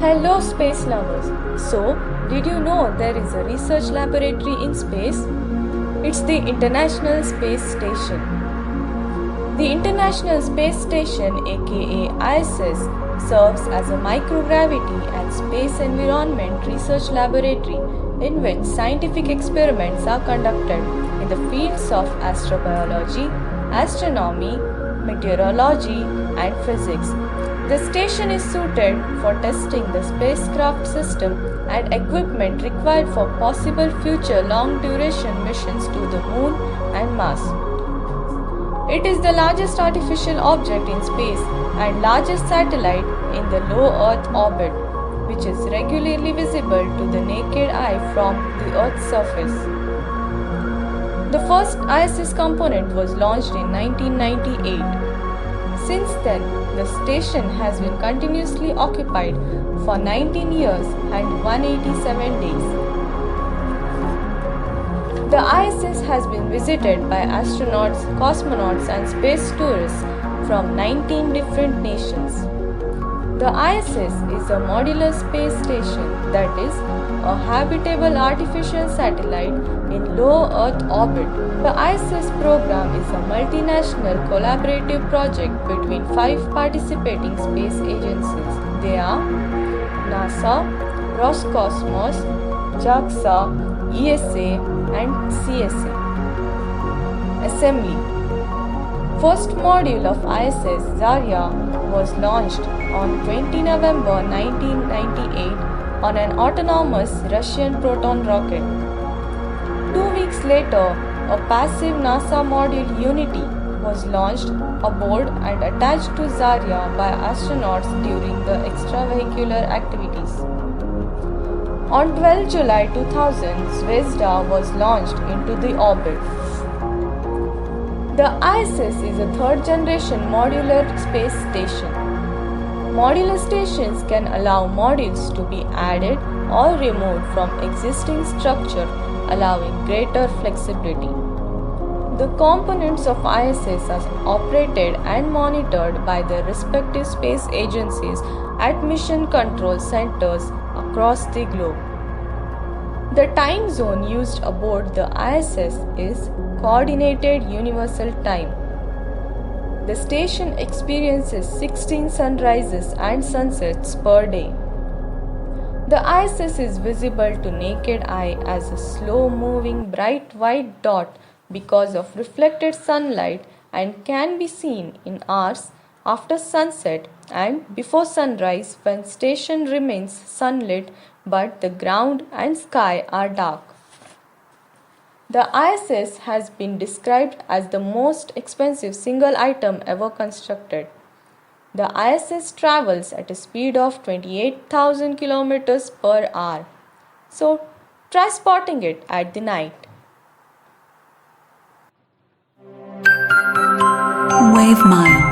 Hello, space lovers. So, did you know there is a research laboratory in space? It's the International Space Station. The International Space Station, aka ISS, serves as a microgravity and space environment research laboratory in which scientific experiments are conducted in the fields of astrobiology, astronomy, meteorology, and physics. The station is suited for testing the spacecraft system and equipment required for possible future long duration missions to the Moon and Mars. It is the largest artificial object in space and largest satellite in the low Earth orbit, which is regularly visible to the naked eye from the Earth's surface. The first ISS component was launched in 1998. Since then, the station has been continuously occupied for 19 years and 187 days. The ISS has been visited by astronauts, cosmonauts, and space tourists from 19 different nations. The ISS is a modular space station, that is, a habitable artificial satellite in low Earth orbit. The ISS program is a multinational collaborative project between 5 participating space agencies. They are NASA, Roscosmos, JAXA, ESA, and CSA. Assembly. First module of ISS Zarya was launched on 20 November 1998 on an autonomous Russian Proton rocket. 2 weeks later, a passive NASA module Unity was launched aboard and attached to Zarya by astronauts during the extravehicular activities. On 12 July 2000, Zvezda was launched into the orbit. The ISS is a third-generation modular space station. Modular stations can allow modules to be added or removed from existing structure, allowing greater flexibility. The components of ISS are operated and monitored by the respective space agencies at mission control centers across the globe. The time zone used aboard the ISS is Coordinated Universal Time. The station experiences 16 sunrises and sunsets per day. The ISS is visible to naked eye as a slow-moving bright white dot because of reflected sunlight and can be seen in hours after sunset and before sunrise when station remains sunlit but the ground and sky are dark. The ISS has been described as the most expensive single item ever constructed. The ISS travels at a speed of 28,000 km per hour. So, try spotting it at the night. Wave Mile.